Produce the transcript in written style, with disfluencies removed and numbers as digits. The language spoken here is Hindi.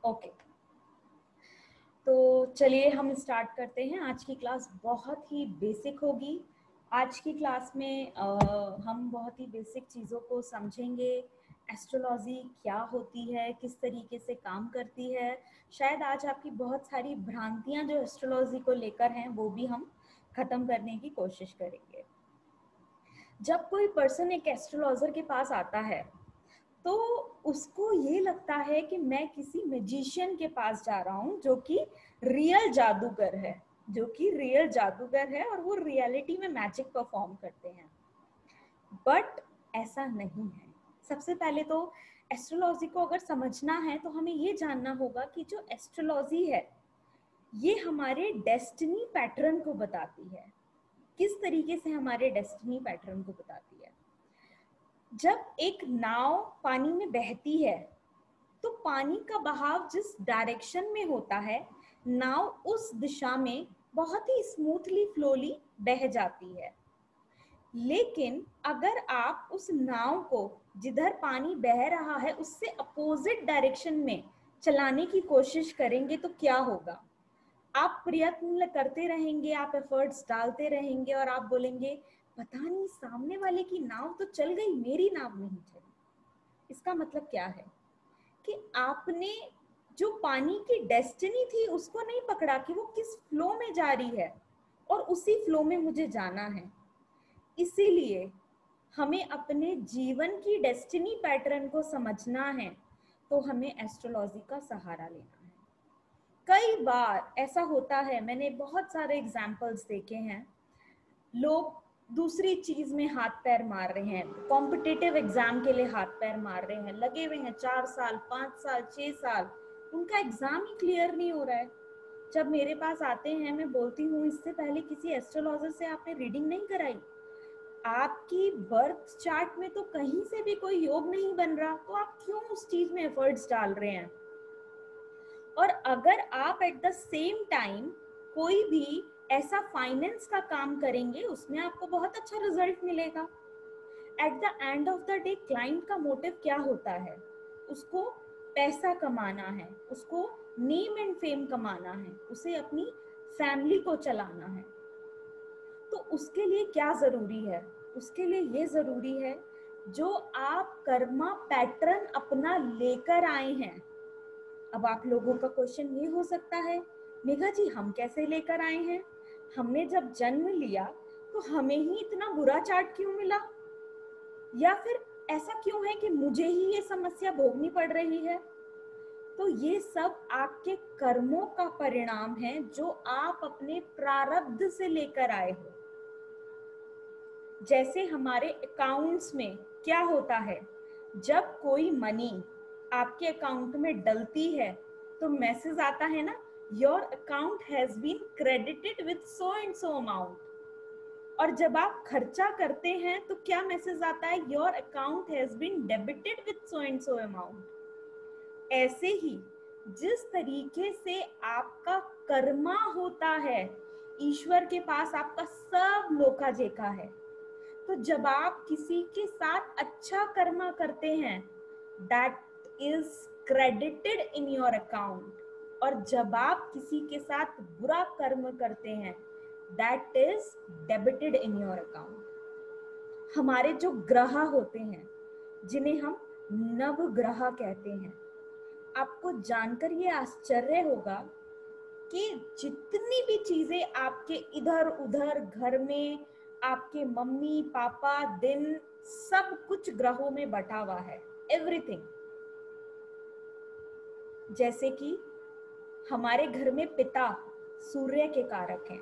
ओके, तो चलिए हम स्टार्ट करते हैं। आज की क्लास बहुत ही बेसिक होगी। आज की क्लास में हम बहुत ही बेसिक चीज़ों को समझेंगे। एस्ट्रोलॉजी क्या होती है, किस तरीके से काम करती है। शायद आज आपकी बहुत सारी भ्रांतियां जो एस्ट्रोलॉजी को लेकर हैं वो भी हम ख़त्म करने की कोशिश करेंगे। जब कोई पर्सन एक एस्ट्रोलॉजर के पास आता है तो उसको ये लगता है कि मैं किसी मैजिशियन के पास जा रहा हूँ जो कि रियल जादूगर है, और वो रियलिटी में मैजिक परफॉर्म करते हैं। बट ऐसा नहीं है। सबसे पहले तो एस्ट्रोलॉजी को अगर समझना है तो हमें ये जानना होगा कि जो एस्ट्रोलॉजी है ये हमारे डेस्टिनी पैटर्न को बताती है। किस तरीके से हमारे डेस्टिनी पैटर्न को बताती है? जब एक नाव पानी में बहती है तो पानी का बहाव जिस डायरेक्शन में होता है, नाव उस दिशा में बहुत ही स्मूथली फ्लोली बह जाती है। लेकिन अगर आप उस नाव को जिधर पानी बह रहा है उससे अपोजिट डायरेक्शन में चलाने की कोशिश करेंगे तो क्या होगा? आप प्रयत्न करते रहेंगे, आप एफर्ट्स डालते रहेंगे और आप बोलेंगे पता नहीं सामने वाले की नाव तो चल गई, मेरी नाव नहीं चली। इसका मतलब क्या है कि आपने जो पानी की डेस्टिनी थी उसको नहीं पकड़ा कि वो किस फ्लो में जा रही है, और उसी फ्लो में मुझे जाना है। इसीलिए हमें अपने जीवन की डेस्टिनी पैटर्न को समझना है तो हमें एस्ट्रोलॉजी का सहारा लेना है। कई बार ऐसा होता है, मैंने बहुत सारे एग्जाम्पल्स देखे हैं, लोग दूसरी चीज में हाथ पैर मार रहे हैं, कॉम्पिटिटिव एग्जाम के लिए हाथ पैर मार रहे हैं, लगे हुए हैं 4 साल 5 साल 6 साल, उनका एग्जाम ही क्लियर नहीं हो रहा है। जब मेरे पास आते हैं मैं बोलती हूँ इससे पहले किसी एस्ट्रोलॉजर से आपने रीडिंग नहीं कराई? आपकी बर्थ चार्ट में तो कहीं से भी कोई योग नहीं बन रहा, तो आप क्यों उस चीज में एफर्ट्स डाल रहे हैं? और अगर आप एट द सेम टाइम कोई भी ऐसा फाइनेंस का काम करेंगे उसमें आपको बहुत अच्छा रिजल्ट मिलेगा। At the end of the day client का मोटिव क्या होता है? उसको पैसा कमाना है, उसको नेम एंड फेम कमाना है, उसे अपनी फैमिली को चलाना है। तो उसके लिए क्या जरूरी है? उसके लिए ये जरूरी है जो आप कर्मा पैटर्न अपना लेकर आए हैं। अब आप लोगों का क्वेश्चन ये हो सकता है, मेघा जी हम कैसे लेकर आए हैं? हमने जब जन्म लिया तो हमें ही इतना बुरा चार्ट क्यों मिला? या फिर ऐसा क्यों है कि मुझे ही ये समस्या भोगनी पड़ रही है? तो ये सब आपके कर्मों का परिणाम है जो आप अपने प्रारब्ध से लेकर आए हो। जैसे हमारे अकाउंट्स में क्या होता है, जब कोई मनी आपके अकाउंट में डलती है तो मैसेज आता है ना, your account has been credited with so and so amount. और जब आप खर्चा करते हैं तो क्या मैसेज आता है, your account has been debited with so and so amount. ऐसे ही जिस तरीके से आपका कर्मा होता है, ईश्वर के पास आपका सब लोका जेका है। तो जब आप किसी के साथ अच्छा कर्मा करते हैं that is credited in your account, और जब आप किसी के साथ बुरा कर्म करते हैं that is debited in your account. हमारे जो ग्रह होते हैं जिन्हें हम नवग्रह कहते हैं, आपको जानकर ये आश्चर्य होगा कि जितनी भी चीजें आपके इधर उधर घर में, आपके मम्मी पापा दिन, सब कुछ ग्रहों में बटा हुआ है, एवरीथिंग। जैसे कि हमारे घर में पिता सूर्य के कारक हैं,